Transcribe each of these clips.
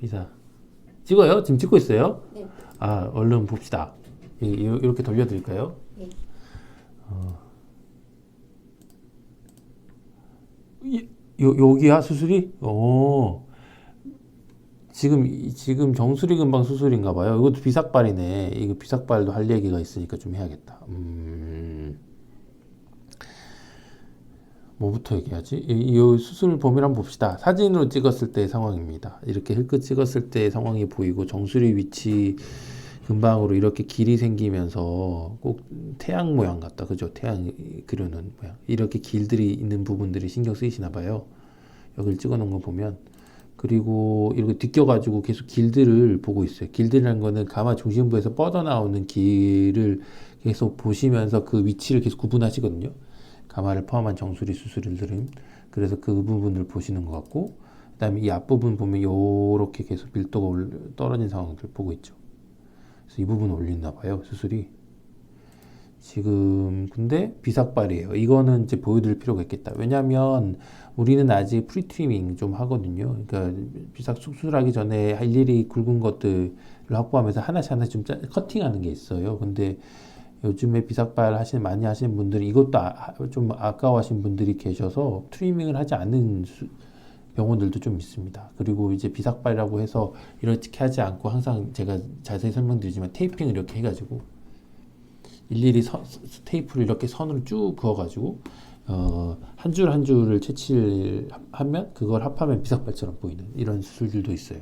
비사. 찍어요? 지금 찍고 있어요? 네. 아, 얼른 봅시다. 이렇게 돌려드릴까요? 네. 여기야, 수술이? 지금 정수리 근방 수술인가 봐요. 이것도 비삭발이네. 이거 비삭발도 할 얘기가 있으니까 좀 해야겠다. 뭐부터 얘기하지? 이 수술 범위를 한번 봅시다. 사진으로 찍었을 때 상황입니다. 이렇게 힐끗 찍었을 때 상황이 보이고 정수리 위치 근방으로 이렇게 길이 생기면서 꼭 태양 모양 같다. 그죠? 태양 그려놓은 모양. 이렇게 길들이 있는 부분들이 신경 쓰이시나 봐요. 여기를 찍어 놓은 거 보면. 그리고 이렇게 뒤껴가지고 계속 길들을 보고 있어요. 길들이라는 거는 가마 중심부에서 뻗어나오는 길을 계속 보시면서 그 위치를 계속 구분하시거든요. 가마를 포함한 정수리 수술들은. 그래서 그 부분을 보시는 것 같고, 그 다음에 이 앞부분 보면 요렇게 계속 밀도가 떨어진 상황들 보고 있죠. 그래서 이 부분 올리나 봐요, 수술이. 지금 근데 비삭발이에요. 이거는 이제 보여드릴 필요가 있겠다. 왜냐하면 우리는 아직 프리트리밍 좀 하거든요. 그러니까 비삭 수술하기 전에 일일이 굵은 것들을 확보하면서 하나씩 좀 커팅하는 게 있어요. 근데 요즘에 비삭발 많이 하시는 분들이 이것도 좀 아까워하시는 분들이 계셔서 트리밍을 하지 않는 병원들도 좀 있습니다. 그리고 이제 비삭발이라고 해서 이렇게 하지 않고 항상 제가 자세히 설명드리지만 테이핑을 이렇게 해가지고 일일이 테이프를 이렇게 선으로 쭉 그어가지고 한 줄 한 줄을 채취를 하면 그걸 합하면 비삭발처럼 보이는 이런 수술들도 있어요.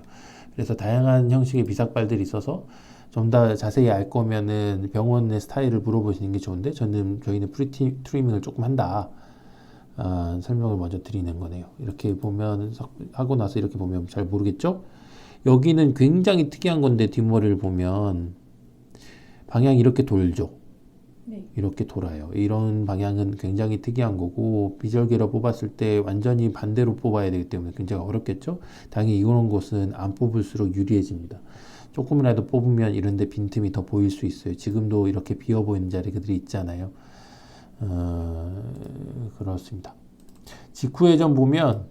그래서 다양한 형식의 비삭발들이 있어서 좀 더 자세히 알 거면은 병원의 스타일을 물어보시는 게 좋은데 저희는 프리트리밍을 조금 한다. 설명을 먼저 드리는 거네요. 이렇게 보면 하고 나서 이렇게 보면 잘 모르겠죠? 여기는 굉장히 특이한 건데 뒷머리를 보면 방향이 이렇게 돌죠. 네. 이렇게 돌아요. 이런 방향은 굉장히 특이한 거고 비절개로 뽑았을 때 완전히 반대로 뽑아야 되기 때문에 굉장히 어렵겠죠? 당연히 이런 것은 안 뽑을수록 유리해집니다. 조금이라도 뽑으면 이런데 빈틈이 더 보일 수 있어요. 지금도 이렇게 비어 보이는 자리들이 있잖아요. 그렇습니다. 직후회전 보면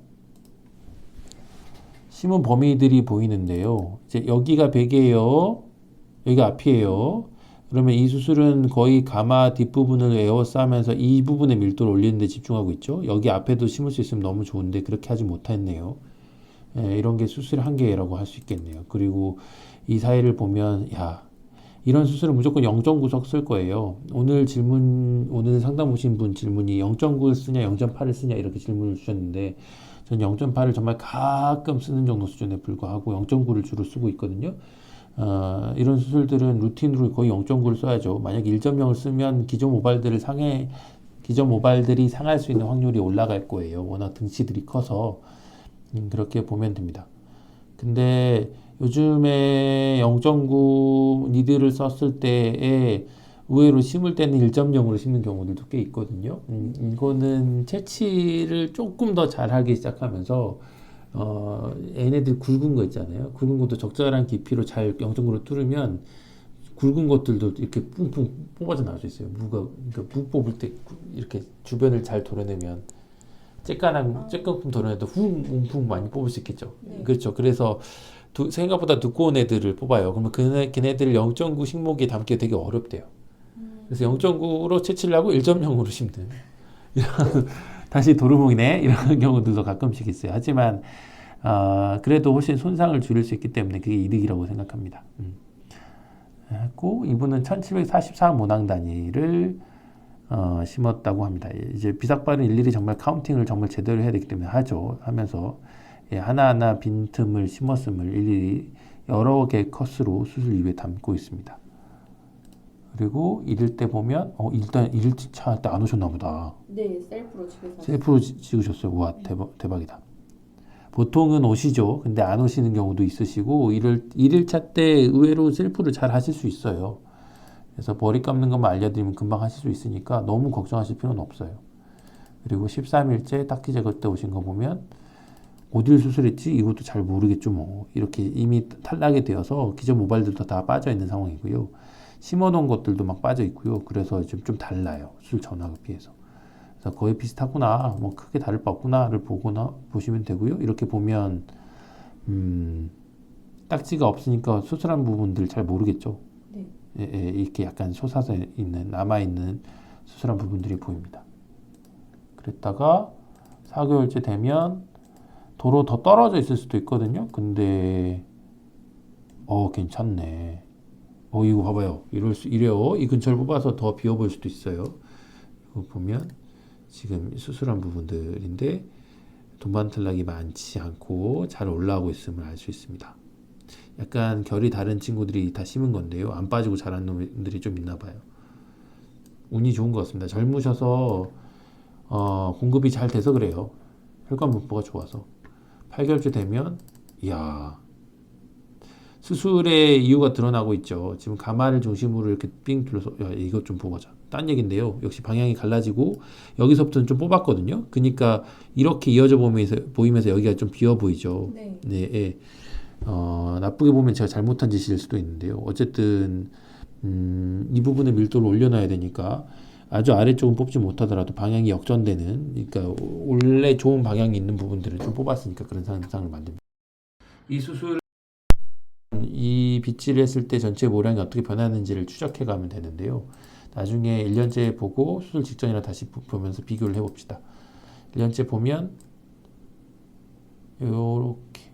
심은 범위들이 보이는데요. 이제 여기가 베개예요. 여기가 앞이에요. 그러면 이 수술은 거의 가마 뒷부분을 에워싸면서 이 부분의 밀도를 올리는 데 집중하고 있죠. 여기 앞에도 심을 수 있으면 너무 좋은데 그렇게 하지 못했네요. 이런 게 수술의 한계라고 할 수 있겠네요. 그리고 이 사이를 보면 이런 수술은 무조건 0.9석 쓸 거예요. 오늘 상담 오신 분 질문이 0.9를 쓰냐 0.8을 쓰냐 이렇게 질문을 주셨는데 전 0.8을 정말 가끔 쓰는 정도 수준에 불과하고 0.9를 주로 쓰고 있거든요. 이런 수술들은 루틴으로 거의 0.9를 써야죠. 만약 1.0을 쓰면 기존 모발들이 상할 수 있는 확률이 올라갈 거예요. 워낙 등치들이 커서 그렇게 보면 됩니다. 근데 요즘에 0.9 니드를 썼을 때에 의외로 심을 때는 1.0으로 심는 경우들도 꽤 있거든요. 이거는 채취를 조금 더 잘하기 시작하면서 얘네들 굵은 거 있잖아요. 굵은 것도 적절한 깊이로 잘 0.9로 뚫으면 굵은 것들도 이렇게 뿡뿡 뽑아져 나올 수 있어요. 그러니까 무 뽑을 때 이렇게 주변을 잘 도려내면 쬐끔 도려내도 훅 많이 뽑을 수 있겠죠. 네. 그렇죠. 그래서 생각보다 두꺼운 애들을 뽑아요. 그러면 걔네들을 0.9 식목에 담기 되게 어렵대요. 그래서 0.9로 채취를 하고 1.0으로 심는 다시 도루묵이네 이런 경우들도 가끔씩 있어요. 하지만 그래도 훨씬 손상을 줄일 수 있기 때문에 그게 이득이라고 생각합니다. 했고 이분은 1744 모낭 단위를 심었다고 합니다. 이제 비삭발은 일일이 정말 카운팅을 정말 제대로 해야 되기 때문에 하면서 하나하나 빈틈을 심었음을 일일이 여러 개 컷으로 수술 이후에 담고 있습니다. 그리고 이럴 때 보면 일단 1차 때 안 오셨나 보다. 네, 셀프로 집에서. 셀프로 찍으셨어요. 우와, 대박이다. 보통은 오시죠. 근데 안 오시는 경우도 있으시고 1일차 때 의외로 셀프를 잘 하실 수 있어요. 그래서 머리 감는 것만 알려드리면 금방 하실 수 있으니까 너무 걱정하실 필요는 없어요. 그리고 13일째 딱지 제거 때 오신 거 보면 어딜 수술했지? 이것도 잘 모르겠죠 뭐. 이렇게 이미 탈락이 되어서 기존 모발들도 다 빠져 있는 상황이고요. 심어놓은 것들도 막 빠져 있고요. 그래서 좀 달라요. 수술 전화에 비해서. 그래서 거의 비슷하구나. 뭐 크게 다를 바 없구나를 보시면 되고요. 이렇게 보면 딱지가 없으니까 수술한 부분들 잘 모르겠죠. 네. 이렇게 약간 솟아서 있는 남아있는 수술한 부분들이 보입니다. 그랬다가 4개월째 되면 도로 더 떨어져 있을 수도 있거든요. 근데 괜찮네. 이거 봐봐요. 이래요. 이 근처를 뽑아서 더 비어 보일 수도 있어요. 이거 보면 지금 수술한 부분들인데 동반틀락이 많지 않고 잘 올라오고 있음을 알 수 있습니다. 약간 결이 다른 친구들이 다 심은 건데요. 안 빠지고 자란 놈들이 좀 있나 봐요. 운이 좋은 것 같습니다. 젊으셔서 공급이 잘 돼서 그래요. 혈관 분포가 좋아서 8개월째 되면 이야, 수술의 이유가 드러나고 있죠. 지금 가마를 중심으로 이렇게 삥 둘러서 이것 좀 보고 가자. 딴 얘긴데요. 역시 방향이 갈라지고 여기서부터는 좀 뽑았거든요. 그러니까 이렇게 이어져 보이면서 여기가 좀 비어 보이죠. 네. 예. 나쁘게 보면 제가 잘못한 짓일 수도 있는데요. 어쨌든 이 부분의 밀도를 올려놔야 되니까 아주 아래쪽은 뽑지 못하더라도 방향이 역전되는, 그러니까 원래 좋은 방향이 있는 부분들을 좀 뽑았으니까 그런 상상을 만듭니다. 이 수술 이 빗질을 했을 때 전체 모량이 어떻게 변하는지를 추적해 가면 되는데요. 나중에 1년째 보고 수술 직전이랑 다시 보면서 비교를 해봅시다. 1년째 보면 요렇게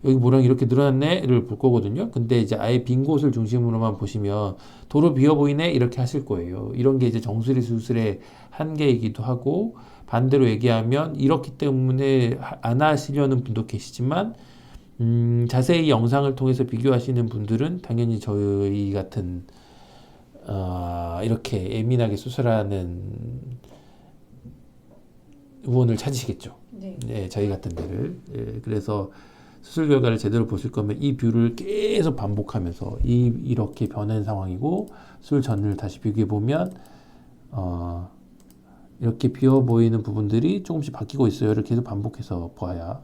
여기 모량이 이렇게 늘어났네를 볼 거거든요. 근데 이제 아예 빈 곳을 중심으로만 보시면 도로 비어 보이네 이렇게 하실 거예요. 이런 게 이제 정수리 수술의 한계이기도 하고, 반대로 얘기하면 이렇기 때문에 안 하시려는 분도 계시지만 자세히 영상을 통해서 비교하시는 분들은 당연히 저희 같은 이렇게 예민하게 수술하는 의원을 찾으시겠죠. 네. 저희 같은 데를. 그래서 수술 결과를 제대로 보실 거면 이 뷰를 계속 반복하면서 이렇게 변한 상황이고 수술 전을 다시 비교해 보면 이렇게 비어 보이는 부분들이 조금씩 바뀌고 있어요를 계속 반복해서 봐야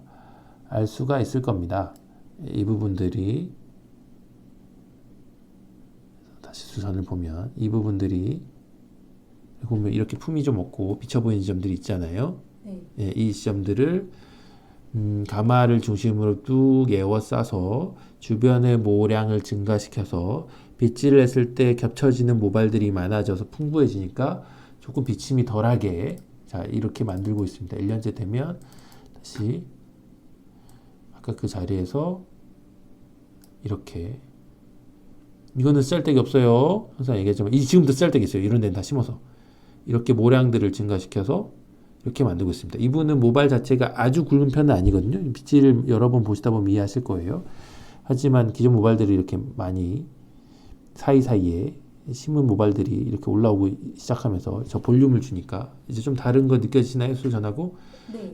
알 수가 있을 겁니다. 이 부분들이 다시 수선을 보면 이 부분들이 보면 이렇게 품이 좀 없고 비쳐 보이는 지점들이 있잖아요. 네. 이 지점들을 가마를 중심으로 뚝 에워싸서 주변의 모량을 증가시켜서 빗질을 했을 때 겹쳐지는 모발들이 많아져서 풍부해지니까 조금 비침이 덜하게 이렇게 만들고 있습니다. 1년째 되면 다시 아까 그 자리에서 이렇게, 이거는 쓸데기 없어요. 항상 얘기하지만 지금도 쓸데기 있어요. 이런 데는 다 심어서 이렇게 모량들을 증가시켜서 이렇게 만들고 있습니다. 이분은 모발 자체가 아주 굵은 편은 아니거든요. 빗질을 여러 번 보시다 보면 이해하실 거예요. 하지만 기존 모발들이 이렇게 많이 사이사이에 심은 모발들이 이렇게 올라오고 시작하면서 저 볼륨을 주니까 이제 좀 다른 거 느껴지시나요? 수술 전하고?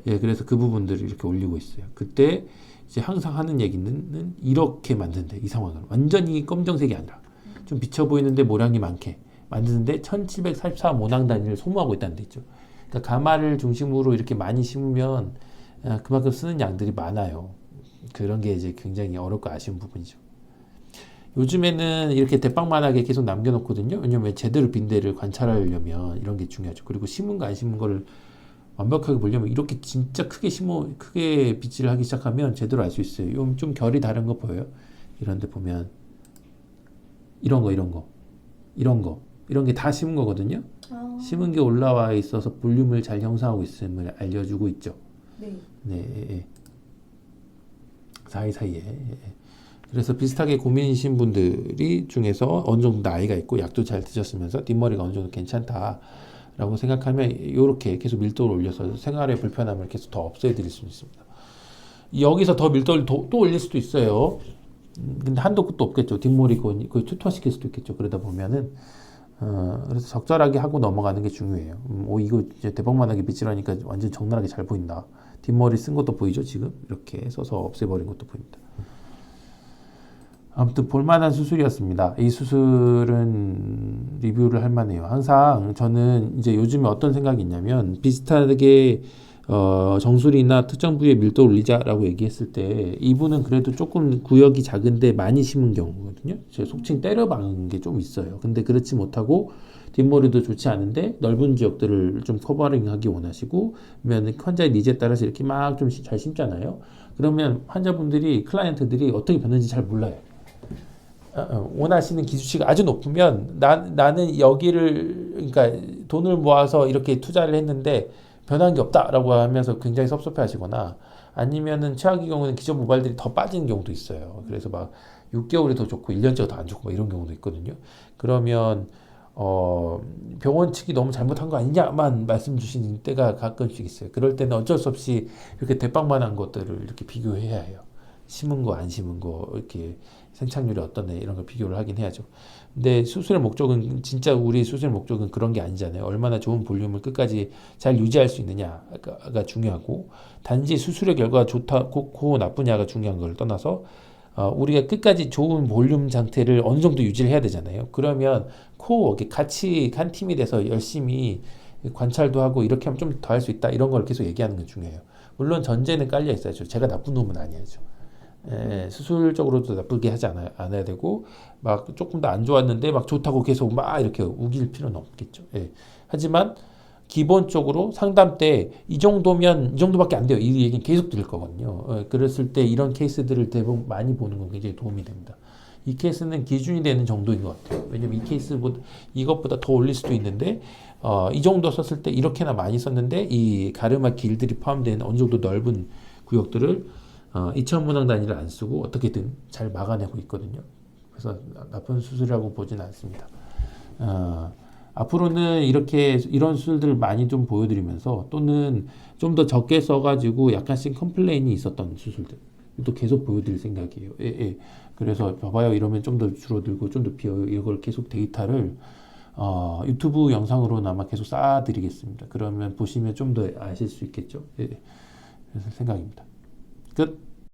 네. 그래서 그 부분들을 이렇게 올리고 있어요. 그때 이제 항상 하는 얘기는 이렇게 만드는데, 이 상황을 완전히 검정색이 아니라 좀 비쳐 보이는데 모량이 많게 만드는데 1744 모낭 단위를 소모하고 있다는 데 있죠. 그러니까 가마를 중심으로 이렇게 많이 심으면 그만큼 쓰는 양들이 많아요. 그런 게 이제 굉장히 어렵고 아쉬운 부분이죠. 요즘에는 이렇게 대빵만하게 계속 남겨놓거든요. 왜냐면 제대로 빈 데를 관찰하려면 이런 게 중요하죠. 그리고 심은 거 안 심은 거를 완벽하게 보려면 이렇게 진짜 크게 빗질을 하기 시작하면 제대로 알 수 있어요. 좀 결이 다른 거 보여요? 이런 데 보면 이런 게 다 심은 거거든요. 심은 게 올라와 있어서 볼륨을 잘 형성하고 있음을 알려주고 있죠. 네. 사이사이에. 그래서 비슷하게 고민이신 분들이 중에서 어느 정도 나이가 있고 약도 잘 드셨으면서 뒷머리가 어느 정도 괜찮다라고 생각하면 이렇게 계속 밀도를 올려서 생활의 불편함을 계속 더 없애드릴 수 있습니다. 여기서 더 밀도를 또 올릴 수도 있어요. 근데 한도 끝도 없겠죠. 뒷머리 거의 초토화시킬 수도 있겠죠. 그러다 보면은 그래서 적절하게 하고 넘어가는 게 중요해요. 이거 이제 대박만하게 빗질하니까 완전 적나라하게 잘 보인다. 뒷머리 쓴 것도 보이죠, 지금? 이렇게 써서 없애버린 것도 보입니다. 아무튼 볼만한 수술이었습니다. 이 수술은 리뷰를 할 만해요. 항상 저는 이제 요즘에 어떤 생각이 있냐면 비슷하게 정수리나 특정 부위에 밀도를 올리자라고 얘기했을 때 이분은 그래도 조금 구역이 작은데 많이 심은 경우거든요. 제가 속칭 때려 박은 게 좀 있어요. 근데 그렇지 못하고 뒷머리도 좋지 않은데 넓은 지역들을 좀 커버링하기 원하시고, 그러면 환자의 니즈에 따라서 이렇게 막 좀 잘 심잖아요. 그러면 환자분들이 클라이언트들이 어떻게 변하는지 잘 몰라요. 원하시는 기준치가 아주 높으면 나는 여기를 그러니까 돈을 모아서 이렇게 투자를 했는데 변한 게 없다라고 하면서 굉장히 섭섭해 하시거나 아니면은 최악의 경우는 기존 모발들이 더 빠지는 경우도 있어요. 그래서 막 6개월이 더 좋고 1년째가 더 안 좋고 막 이런 경우도 있거든요. 그러면 병원 측이 너무 잘못한 거 아니냐만 말씀 주시는 때가 가끔씩 있어요. 그럴 때는 어쩔 수 없이 이렇게 대빵만한 것들을 이렇게 비교해야 해요. 심은 거, 안 심은 거, 이렇게 생착률이 어떠네, 이런 걸 비교를 하긴 해야죠. 근데 수술의 목적은, 진짜 우리 수술의 목적은 그런 게 아니잖아요. 얼마나 좋은 볼륨을 끝까지 잘 유지할 수 있느냐가 중요하고, 단지 수술의 결과가 좋고 나쁘냐가 중요한 걸 떠나서, 우리가 끝까지 좋은 볼륨 상태를 어느 정도 유지를 해야 되잖아요. 그러면 코어, 같이 한 팀이 돼서 열심히 관찰도 하고 이렇게 하면 좀 더 할 수 있다. 이런 걸 계속 얘기하는 게 중요해요. 물론 전제는 깔려 있어야죠. 제가 나쁜 놈은 아니야죠. 수술적으로도 나쁘게 하지 않아야 되고, 막 조금 더 안 좋았는데 막 좋다고 계속 막 이렇게 우길 필요는 없겠죠. 하지만 기본적으로 상담 때 이 정도면 이 정도밖에 안 돼요. 이 얘기는 계속 드릴 거거든요. 그랬을 때 이런 케이스들을 대부분 많이 보는 건 굉장히 도움이 됩니다. 이 케이스는 기준이 되는 정도인 것 같아요. 왜냐면 이 케이스보다 이것보다 더 올릴 수도 있는데 이 정도 썼을 때 이렇게나 많이 썼는데 이 가르마 길들이 포함된 어느 정도 넓은 구역들을 2차 문항 단위를 안 쓰고 어떻게든 잘 막아내고 있거든요. 그래서 나쁜 수술이라고 보진 않습니다. 앞으로는 이런 수술들을 많이 좀 보여드리면서 또는 좀 더 적게 써가지고 약간씩 컴플레인이 있었던 수술들 또 계속 보여드릴 생각이에요. 그래서 봐봐요 이러면 좀 더 줄어들고 좀 더 비어요. 이걸 계속 데이터를 유튜브 영상으로는 아마 계속 쌓아드리겠습니다. 그러면 보시면 좀 더 아실 수 있겠죠. 그래서 생각입니다. 끝.